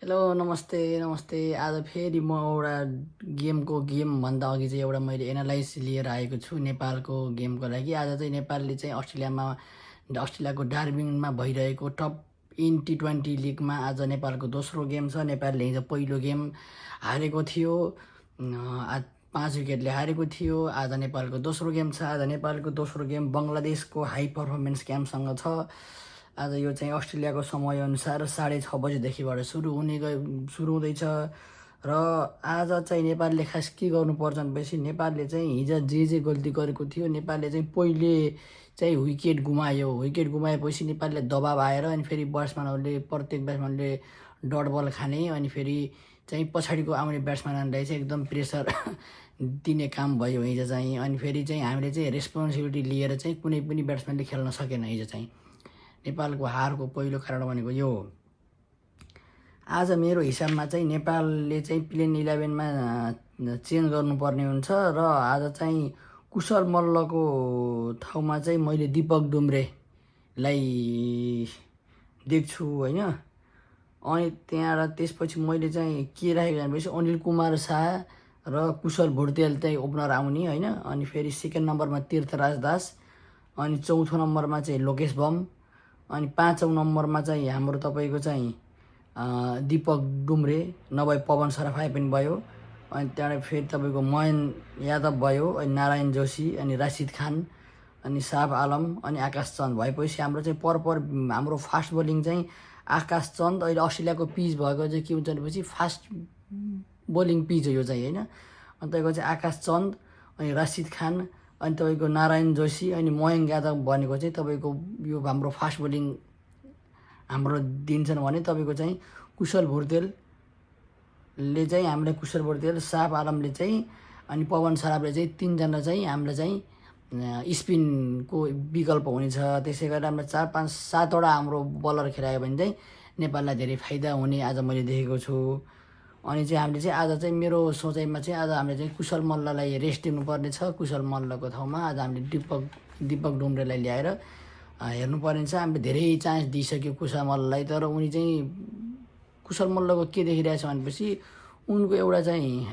Hello नमस्ते नमस्ते। आज फेरि म एउटा गेमभन्दा अघि चाहिँ एउटा मैले एनालाइज लिएर आएको छु नेपालको गेमको लागि। आज चाहिँ नेपालले चाहिँ अस्ट्रेलियाको डार्बिनमा भइरहेको टप इन T20 लिगमा आज नेपालको दोस्रो गेम छ। नेपालले हिजो पहिलो गेम हारेको थियो, आज 5 विकेटले हारेको थियो। आज नेपालको दोस्रो गेम छ। आज नेपालको दोस्रो गेम बङ्गलादेशको हाई पर्फर्मेन्स क्याम्पसँग छ। आज यो चाहिँ अस्ट्रेलियाको समयअनुसार 6:30 बजेदेखिबाट सुरु हुँदैछ। र आज चाहिँ नेपालले खास के गर्नुपर्छ भनेपछि नेपालले चाहिँ हिजो जे गल्ती गरेको थियो, नेपालले चाहिँ पहिले चाहिँ विकेट गुमाएपछि नेपालले दबाब आएर अनि फेरि प्रत्येक ब्याट्सम्यानले डट बल खाने, अनि फेरि चाहिँ पछाडिको आउने ब्याट्सम्यानहरूलाई चाहिँ एकदम प्रेसर दिने काम भयो हिजो चाहिँ। अनि फेरि चाहिँ हामीले चाहिँ रेस्पोन्सिबिलिटी लिएर चाहिँ कुनै पनि ब्याट्सम्यानले खेल्न सकेन हिजो चाहिँ। नेपालको हारको पहिलो कारण भनेको यो हो। आज मेरो हिसाबमा चाहिँ नेपालले चाहिँ प्लेन 11मा चेन्ज गर्नुपर्ने हुन्छ र आज चाहिँ कुशल मल्लको ठाउँमा चाहिँ मैले दीपक डुम्रेलाई देख्छु होइन। अनि त्यहाँबाट त्यसपछि मैले चाहिँ के राखेको भनेपछि अनिल कुमार शाह र कुशल भुर्तेल चाहिँ ओपनर आउने होइन। अनि फेरि सेकेन्ड नम्बरमा तीर्थराज दास, अनि चौथो नम्बरमा चाहिँ लोकेश बम, अनि 5औं नम्बरमा चाहिँ हाम्रो तपाईँको चाहिँ दीपक डुम्रे नभए पवन सराफाई पनि भयो। अनि त्यहाँबाट फेरि तपाईँको मोहन यादव भयो, अनि नारायण जोशी, अनि राशिद खान, अनि साफ आलम, अनि आकाश चन्द भएपछि हाम्रो चाहिँ हाम्रो फास्ट बोलिङ चाहिँ आकाश चन्द। अहिले अस्ट्रेलियाको पिच भएको चाहिँ के हुन्छ भनेपछि फास्ट बोलिङ पिच हो यो चाहिँ होइन। अनि तपाईँको चाहिँ आकाश चन्द, अनि राशिद खान, अनि तपाईँको नारायण जोशी, अनि मोहन यादव भनेको चाहिँ तपाईँको यो हाम्रो फास्ट बोलिङ हाम्रो दिन्छन् भने तपाईँको चाहिँ कुशल भुर्तेलले चाहिँ हामीले कुशल भुर्तेल, साफ आलमले चाहिँ, अनि पवन सराफले चाहिँ तीनजना चाहिँ हाम्रो चाहिँ स्पिनको विकल्प हुनेछ। त्यसै गरेर हाम्रो 4-5-7वटा हाम्रो बलर खेलायो भने चाहिँ नेपाललाई धेरै फाइदा हुने आज मैले देखेको छु। अनि चाहिँ हामीले चाहिँ आज चाहिँ मेरो सोचाइमा चाहिँ आज हामीले चाहिँ कुशल मल्ललाई रेस्ट दिनुपर्ने छ। कुशल मल्लको ठाउँमा आज हामीले दीपक डुम्रेलाई ल्याएर हेर्नुपर्ने छ। हामीले धेरै चान्स दिइसक्यो कुशल मल्ललाई, तर उनी चाहिँ कुशल मल्लको के देखिरहेछ भनेपछि उनको एउटा चाहिँ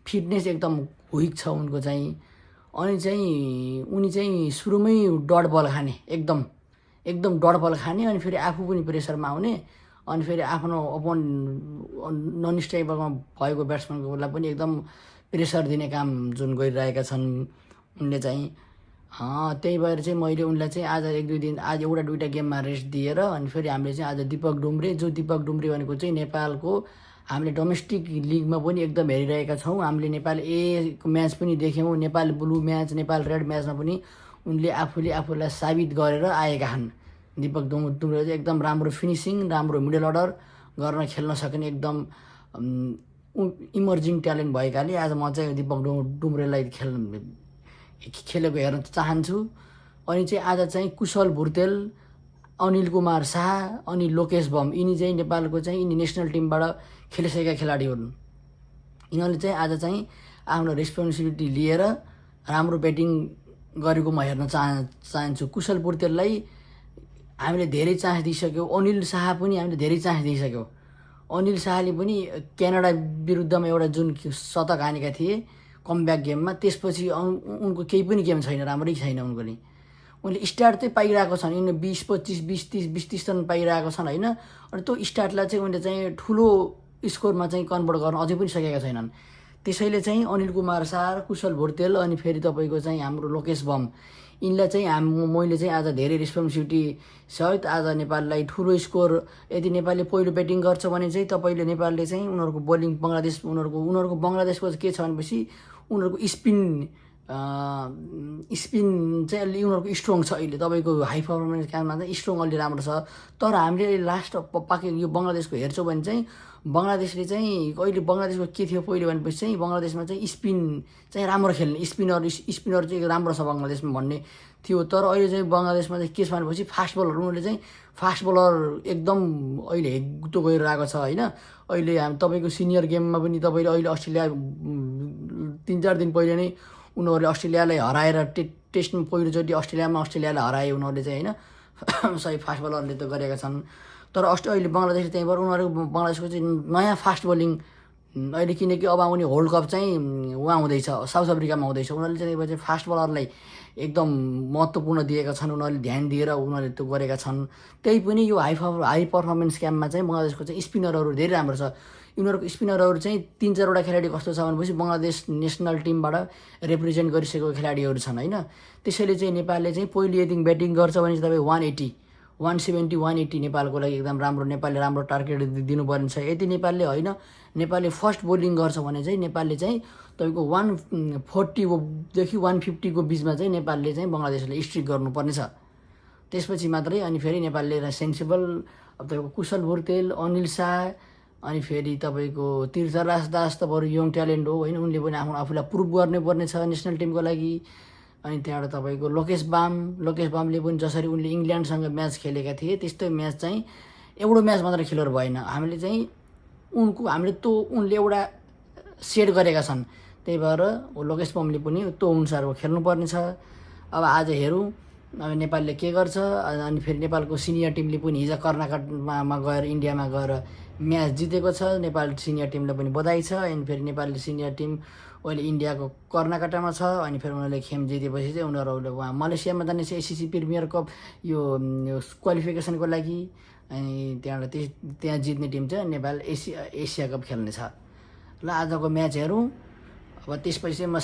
फिटनेस एकदम विक छ उनको चाहिँ। अनि चाहिँ उनी चाहिँ सुरुमै डट बल खाने, एकदम डट बल खाने, अनि फेरि आफू पनि प्रेसरमा आउने, अनि फेरि आफ्नो नन स्ट्राइकरमा भएको ब्याट्सम्यानकोलाई पनि एकदम प्रेसर दिने काम जुन गरिरहेका छन् उनले चाहिँ। त्यही भएर चाहिँ मैले उनलाई चाहिँ आज 1-2 दिन आज एउटा दुईवटा गेममा रेस्ट दिएर अनि फेरि हामीले चाहिँ आज दीपक डुम्रे भनेको चाहिँ नेपालको हामीले डोमेस्टिक लिगमा पनि एकदम हेरिरहेका छौँ। हामीले नेपाल ए को म्याच पनि देख्यौँ, Nepal blue match, Nepal red म्याचमा पनि उनले आफूलाई साबित गरेर आएका छन्। दीपक डुम्रे चाहिँ एकदम राम्रो फिनिसिङ, राम्रो मिडल अर्डर गर्न खेल्न सक्ने एकदम इमर्जिङ ट्यालेन्ट भएकाले आज म चाहिँ दीपक डुम्रेलाई खेलेको हेर्न चाहन्छु। अनि चाहिँ आज चाहिँ कुशल भुर्तेल, अनिल कुमार शाह, अनि लोकेश बम यिनी चाहिँ नेपालको चाहिँ यिनी नेसनल टिमबाट खेलिसकेका खेलाडी हुन्। यिनीहरूले चाहिँ आज चाहिँ आफ्नो रेस्पोन्सिबिलिटी लिएर राम्रो ब्याटिङ गरेको म हेर्न चाहन्छु। कुशल भुर्तेललाई हामीले धेरै चान्स दिइसक्यौँ, अनिल शाह पनि हामीले धेरै चान्स दिइसक्यौँ। अनिल शाहले पनि क्यानाडा विरुद्धमा एउटा जुन शतक हानेका थिए कमब्याक गेममा, त्यसपछि उनको केही पनि गेम छैन, राम्रै छैन उनको नि। उनले स्टार्ट चाहिँ पाइरहेको छन्, यिनीहरू 20-25, 20-30 रन पाइरहेको छन् होइन। अनि त्यो स्टार्टलाई चाहिँ उनले चाहिँ ठुलो स्कोरमा चाहिँ कन्भर्ट गर्न अझै पनि सकेका छैनन्। त्यसैले चाहिँ अनिल कुमार शाह, कुशल भुर्तेल, अनि फेरि तपाईँको चाहिँ हाम्रो लोकेश बम यिनलाई चाहिँ मैले चाहिँ आज धेरै रेस्पोन्सिबिलिटी सहित आज नेपाललाई ठुलो स्कोर, यदि नेपालले पहिलो ब्याटिङ गर्छ भने चाहिँ तपाईँले नेपालले चाहिँ उनीहरूको बोलिङ उनीहरूको बङ्गलादेशको के छ भनेपछि उनीहरूको स्पिन चाहिँ अलि उनीहरूको स्ट्रङ छ। अहिले तपाईँको हाई पर्फर्मेन्स क्याम्पमा चाहिँ स्ट्रङ अलि राम्रो छ। तर हामीले लास्ट पाके यो बङ्गलादेशको हेर्छौँ भने चाहिँ बङ्गलादेशले चाहिँ अहिले बङ्गलादेशको के थियो पहिले भनेपछि चाहिँ बङ्गलादेशमा चाहिँ स्पिन चाहिँ राम्रो खेल्ने स्पिनर चाहिँ राम्रो छ बङ्गलादेशमा भन्ने थियो। तर अहिले चाहिँ बङ्गलादेशमा चाहिँ के छ भनेपछि फास्ट बलर उनीहरूले चाहिँ फास्ट बलर एकदम अहिले हेक्दो गइरहेको छ होइन। अहिले तपाईँको सिनियर गेममा पनि तपाईँले अहिले अस्ट्रेलिया 3-4 दिन पहिले नै उनीहरूले अस्ट्रेलियालाई हराएर टेस्टमा पहिलोचोटि अस्ट्रेलियालाई हराए उनीहरूले चाहिँ होइन। सही फास्ट बलरले त गरेका छन्। तर अहिले बङ्गलादेश त्यहीँबाट उनीहरू बङ्गलादेशको चाहिँ नयाँ फास्ट बोलिङ अहिले किनकि अब आउने वर्ल्ड कप चाहिँ उहाँ हुँदैछ साउथ अफ्रिकामा हुँदैछ उनीहरूले चाहिँ फास्ट बलरलाई एकदम महत्त्वपूर्ण दिएका छन् उनीहरूले ध्यान दिएर उनीहरूले त्यो गरेका छन् त्यही पनि यो हाई पर्फर्मेन्स क्याम्पमा चाहिँ बङ्गलादेशको चाहिँ स्पिनरहरू धेरै राम्रो छ यिनीहरूको स्पिनरहरू चाहिँ 3-4वटा खेलाडी कस्तो छ भनेपछि बङ्गलादेश नेसनल टिमबाट रिप्रेजेन्ट गरिसकेको खेलाडीहरू छन् होइन त्यसैले चाहिँ नेपालले चाहिँ पहिले यदि ब्याटिङ गर्छ भने चाहिँ तपाईँ 180 170 180 नेपालको लागि एकदम राम्रो नेपालले राम्रो टार्गेट दिनुपर्ने छ यदि नेपालले होइन नेपालले फर्स्ट बोलिङ गर्छ भने चाहिँ नेपालले चाहिँ तपाईँको 140देखि 150को बिचमा चाहिँ नेपालले चाहिँ बङ्गलादेशलाई स्ट्रिक गर्नुपर्ने छ त्यसपछि मात्रै अनि फेरि नेपालले सेन्सिबल अब तपाईँको कुशल भुर्तेल अनिल शाह अनि फेरि तपाईँको तीर्थराज दास त बरु यङ ट्यालेन्ट हो होइन उनले पनि आफूलाई प्रुभ गर्नुपर्ने छ नेसनल टिमको लागि अनि त्यहाँबाट तपाईँको लोकेश बामले पनि जसरी उनले इङ्ल्यान्डसँग म्याच खेलेका थिए त्यस्तै म्याच चाहिँ एउटा म्याच मात्र खेलेर भएन हामीले चाहिँ उनले एउटा सेट गरेका छन् त्यही भएर लोकेश बामले पनि त्यो अनुसारको खेल्नुपर्ने छ अब आज हेरौँ अब नेपालले के गर्छ अनि फेरि नेपालको सिनियर टिमले पनि हिजो कर्नाटकमा गएर इन्डियामा गएर म्याच जितेको छ नेपाल सिनियर टिमलाई पनि बधाई छ अनि फेरि नेपाली सिनियर टिम अहिले इन्डियाको कर्नाटकमा छ अनि फेरि उनीहरूले खेम जितेपछि चाहिँ उनीहरूले उहाँ मलेसियामा जाने छ एसिसी प्रिमियर कप यो क्वालिफिकेसनको लागि अनि त्यहाँबाट त्यहाँ जित्ने टिम चाहिँ नेपाल एसिया कप खेल्ने छ ल आजको म्याच हेरौँ अब त्यसपछि चाहिँ म